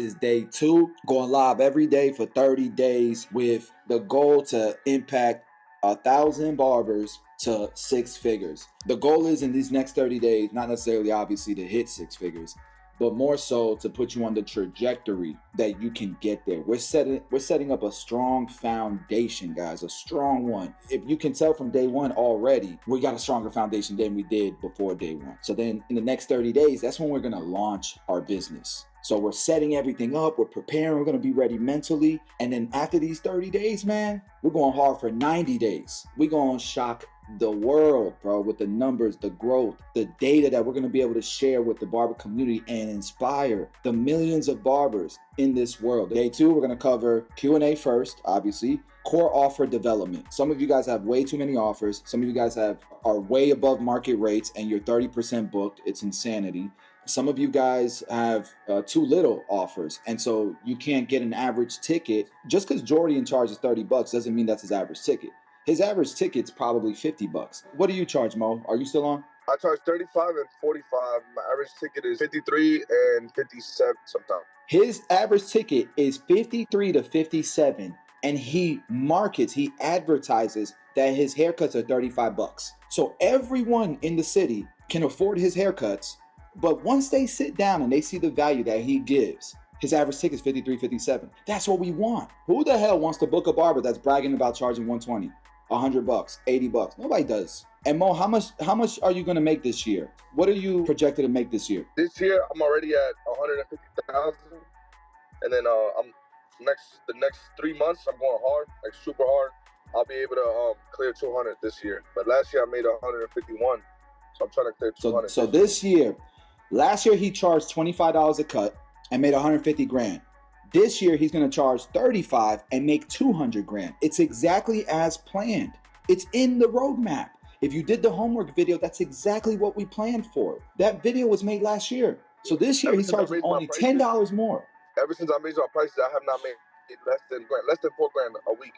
is day 2, going live every day for 30 days with the goal to impact 1,000 barbers to 6 figures. The goal is in these next 30 days, not necessarily obviously to hit 6 figures, but more so to put you on the trajectory that you can get there. We're setting up a strong foundation, guys, a strong one. If you can tell from day 1 already, we got a stronger foundation than we did before day 1. So then in the next 30 days, that's when we're gonna launch our business. So we're setting everything up, we're preparing, we're gonna be ready mentally. And then after these 30 days, man, we're going hard for 90 days. We're gonna shock the world, bro, with the numbers, the growth, the data that we're going to be able to share with the barber community and inspire the millions of barbers in this world. Day 2, we're going to cover Q&A first, obviously, core offer development. Some of you guys have way too many offers. Some of you guys are way above market rates and you're 30% booked. It's insanity. Some of you guys have too little offers, and so you can't get an average ticket. Just because Jordan charges $30 doesn't mean that's his average ticket. His average ticket's probably $50. What do you charge, Mo? Are you still on? I charge 35 and 45. My average ticket is 53 and 57 sometimes. His average ticket is 53 to 57, and he advertises that his haircuts are $35. So everyone in the city can afford his haircuts, but once they sit down and they see the value that he gives, his average ticket is 53, 57. That's what we want. Who the hell wants to book a barber that's bragging about charging $120? $100, $80. Nobody does. And Mo, how much are you going to make this year? What are you projected to make this year? This year, I'm already at 150,000, and then the next 3 months, I'm going hard, like super hard. I'll be able to clear 200 this year. But last year, I made 151, so I'm trying to clear 200. So this year, last year he charged $25 a cut and made 150 grand. This year, he's going to charge 35 and make 200 grand. It's exactly as planned. It's in the roadmap. If you did the homework video, that's exactly what we planned for. That video was made last year. So this year, he's charging only $10 more. Ever since I raised my prices, I have not made less than $4 grand a week.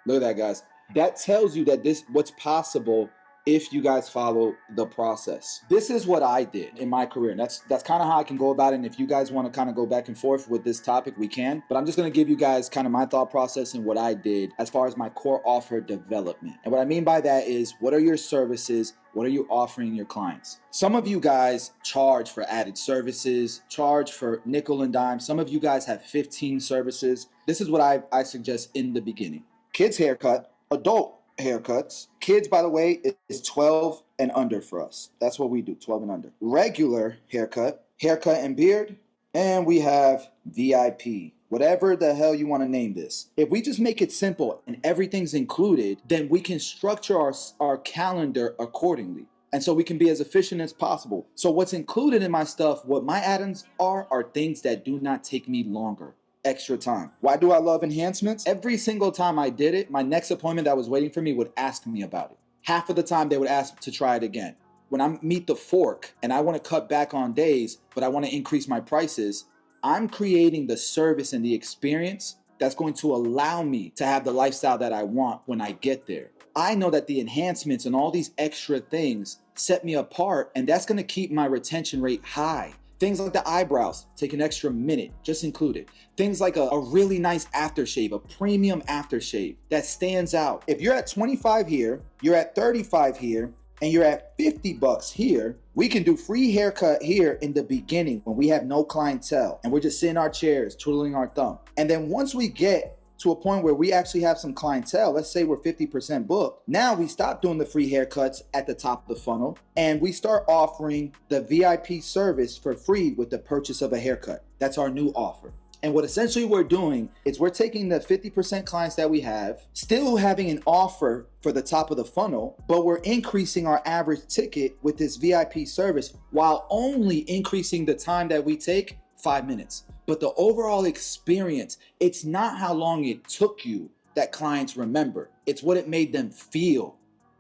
Look at that, guys. That tells you that what's possible if you guys follow the process. This is what I did in my career. And that's kind of how I can go about it. And if you guys want to kind of go back and forth with this topic, we can. But I'm just going to give you guys kind of my thought process and what I did as far as my core offer development. And what I mean by that is, what are your services? What are you offering your clients? Some of you guys charge for added services, charge for nickel and dime. Some of you guys have 15 services. This is what I suggest in the beginning. Kids haircut, adult haircuts. Kids, by the way, is 12 and under for us. That's what we do, 12 and under. Regular haircut and beard, and we have VIP. Whatever the hell you want to name this. If we just make it simple and everything's included, then we can structure our calendar accordingly. And so we can be as efficient as possible. So what's included in my stuff, what my add-ons are things that do not take me longer. Extra time. Why do I love enhancements? Every single time I did it, my next appointment that was waiting for me would ask me about it. Half of the time they would ask to try it again. When I meet the fork and I want to cut back on days, but I want to increase my prices, I'm creating the service and the experience that's going to allow me to have the lifestyle that I want when I get there. I know that the enhancements and all these extra things set me apart, and that's going to keep my retention rate high. Things like the eyebrows take an extra minute, just included. Things like a really nice aftershave, a premium aftershave that stands out. If you're at 25 here, you're at 35 here, and you're at $50 here, we can do free haircut here in the beginning when we have no clientele and we're just sitting in our chairs, twiddling our thumb. And then once we get to a point where we actually have some clientele, let's say we're 50% booked, now we stop doing the free haircuts at the top of the funnel and we start offering the VIP service for free with the purchase of a haircut. That's our new offer. And what essentially we're doing is we're taking the 50% clients that we have, still having an offer for the top of the funnel, but we're increasing our average ticket with this VIP service while only increasing the time that we take, 5 minutes. But the overall experience, it's not how long it took you that clients remember. It's what it made them feel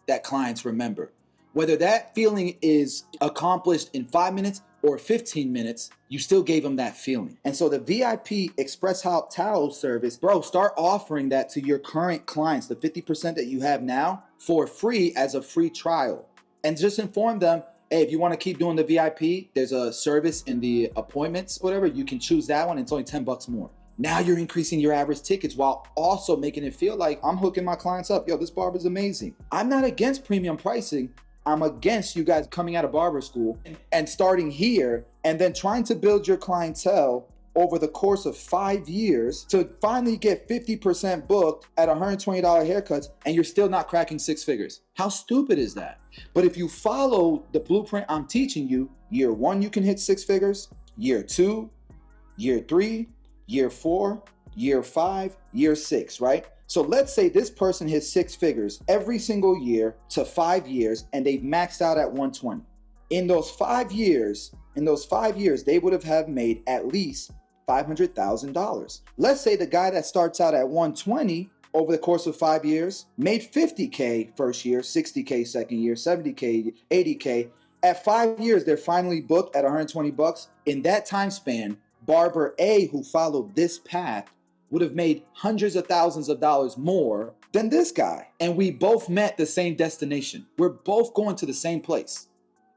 that clients remember. Whether that feeling is accomplished in 5 minutes or 15 minutes, you still gave them that feeling. And so the VIP Express Hot Towel service, bro, start offering that to your current clients, the 50% that you have now, for free as a free trial. And just inform them, Hey, if you want to keep doing the VIP, there's a service in the appointments, whatever. You can choose that one. It's only $10 more. Now you're increasing your average tickets while also making it feel like I'm hooking my clients up. Yo, this barber's amazing. I'm not against premium pricing. I'm against you guys coming out of barber school and starting here and then trying to build your clientele over the course of 5 years to finally get 50% booked at $120 haircuts, and you're still not cracking 6 figures. How stupid is that? But if you follow the blueprint I'm teaching you, year 1 you can hit 6 figures, year 2, year 3, year 4, year 5, year 6, right? So let's say this person hits 6 figures every single year to 5 years, and they've maxed out at 120. In those 5 years, they would have made at least $500,000. Let's say the guy that starts out at 120 over the course of 5 years made 50K first year, 60K second year, 70K, 80K. At 5 years, they're finally booked at $120. In that time span, Barber A, who followed this path, would have made hundreds of thousands of dollars more than this guy. And we both met the same destination. We're both going to the same place.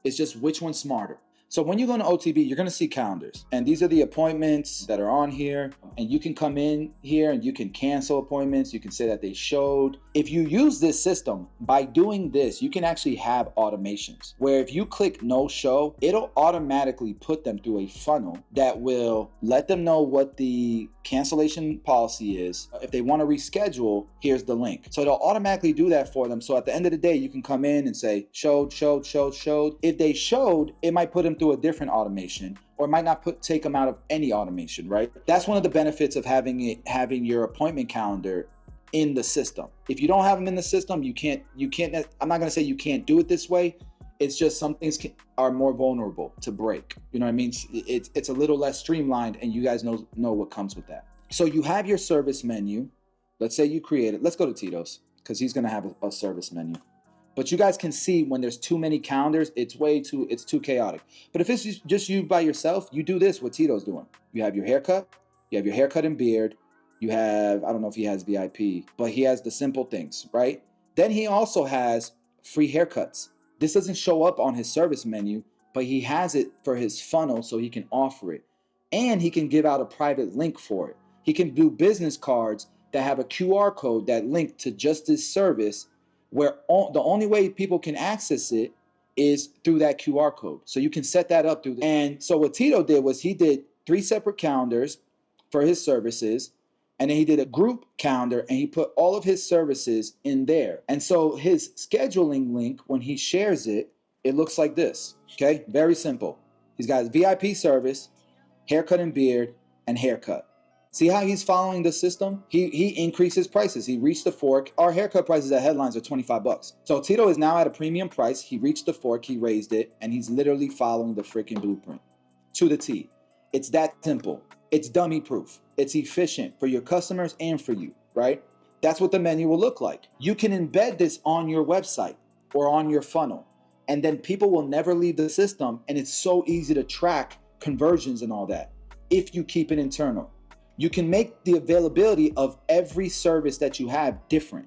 It's just which one's smarter. So when you go to OTB, you're going to see calendars. And these are the appointments that are on here. And you can come in here and you can cancel appointments. You can say that they showed. If you use this system, by doing this, you can actually have automations where if you click no show, it'll automatically put them through a funnel that will let them know what the cancellation policy is. If they want to reschedule, here's the link. So it'll automatically do that for them. So at the end of the day, you can come in and say showed. If they showed, it might put them through a different automation, or it might not take them out of any automation, right? That's one of the benefits of having your appointment calendar in the system. If you don't have them in the system, you can't, I'm not gonna say you can't do it this way. It's just some things are more vulnerable to break. You know what I mean? It's a little less streamlined, and you guys know what comes with that. So you have your service menu. Let's say you create it. Let's go to Tito's because he's gonna have a service menu. But you guys can see when there's too many calendars, it's too chaotic. But if it's just you by yourself, you do this, what Tito's doing. You have your haircut, and beard. You have, I don't know if he has VIP, but he has the simple things, right? Then he also has free haircuts. This doesn't show up on his service menu, but he has it for his funnel so he can offer it. And he can give out a private link for it. He can do business cards that have a QR code that link to just this service, where the only way people can access it is through that QR code. So you can set that up through. And so what Tito did was he did 3 separate calendars for his services, and then he did a group calendar, and he put all of his services in there. And so his scheduling link, when he shares it, it looks like this, okay? Very simple. He's got his VIP service, haircut and beard, and haircut. See how he's following the system? He increases prices. He reached the fork. Our haircut prices at Headlines are $25. So Tito is now at a premium price. He reached the fork, he raised it, and he's literally following the freaking blueprint to the T. It's that simple. It's dummy proof. It's efficient for your customers and for you, right? That's what the menu will look like. You can embed this on your website or on your funnel, and then people will never leave the system, and it's so easy to track conversions and all that if you keep it internal. You can make the availability of every service that you have different.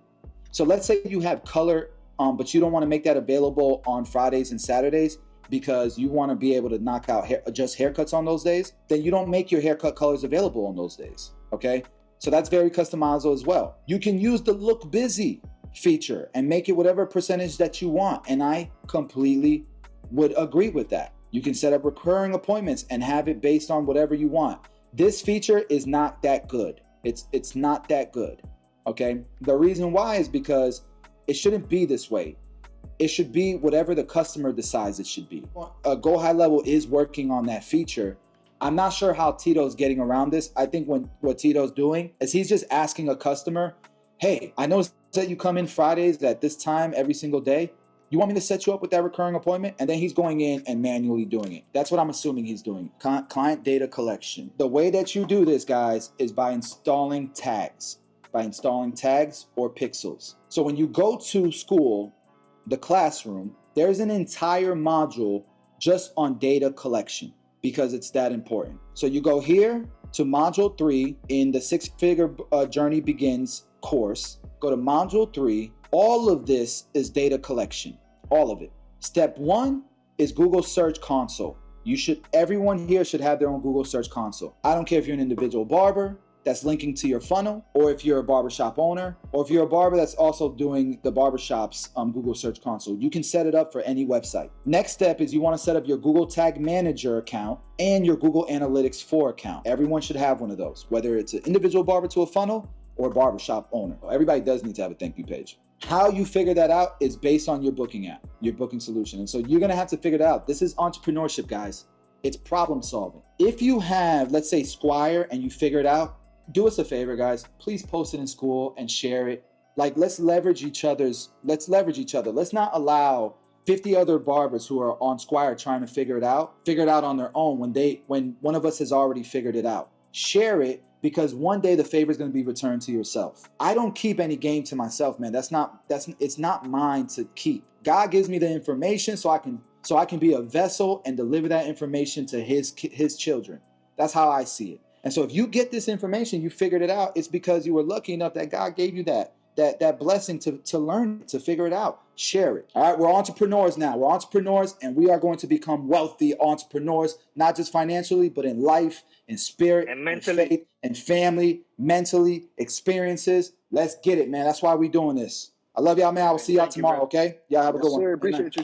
So let's say you have color, but you don't want to make that available on Fridays and Saturdays because you want to be able to knock out just haircuts on those days. Then you don't make your haircut colors available on those days, okay? So that's very customizable as well. You can use the look busy feature and make it whatever percentage that you want. And I completely would agree with that. You can set up recurring appointments and have it based on whatever you want. This feature is not that good. It's not that good, okay? The reason why is because it shouldn't be this way. It should be whatever the customer decides it should be. Go High Level is working on that feature. I'm not sure how Tito's getting around this. I think what Tito's doing is he's just asking a customer, hey, I noticed that you come in Fridays at this time every single day. You want me to set you up with that recurring appointment? And then he's going in and manually doing it. That's what I'm assuming he's doing. Client data collection. The way that you do this, guys, is by installing tags. By installing tags or pixels. So when you go to school, the classroom, there's an entire module just on data collection because it's that important. So you go here to module 3 in the 6-figure journey begins course. Go to module 3. All of this is data collection, all of it. Step 1 is Google Search Console. Everyone here should have their own Google Search Console. I don't care if you're an individual barber that's linking to your funnel, or if you're a barbershop owner, or if you're a barber that's also doing the barbershop's Google Search Console. You can set it up for any website. Next step is you want to set up your Google Tag Manager account and your Google Analytics 4 account. Everyone should have one of those, whether it's an individual barber to a funnel or a barbershop owner. Everybody does need to have a thank you page. How you figure that out is based on your booking app, your booking solution. And so you're going to have to figure it out. This is entrepreneurship, guys. It's problem solving. If you have, let's say, Squire, and you figure it out, do us a favor, guys. Please post it in school and share it. Like, let's leverage each other. Let's not allow 50 other barbers who are on Squire trying to figure it out on their own when one of us has already figured it out. Share it, because one day the favor is going to be returned to yourself. I don't keep any game to myself, man. It's not mine to keep. God gives me the information so I can be a vessel and deliver that information to his children. That's how I see it. And so if you get this information, you figured it out, it's because you were lucky enough that God gave you that blessing to learn, to figure it out. Share it. All right, we're entrepreneurs now. We're entrepreneurs, and we are going to become wealthy entrepreneurs, not just financially, but in life, in spirit, and mentally, in faith, and family, mentally, experiences. Let's get it, man. That's why we're doing this. I love y'all, man. I will see y'all tomorrow, okay? Y'all have a good one. Appreciate you.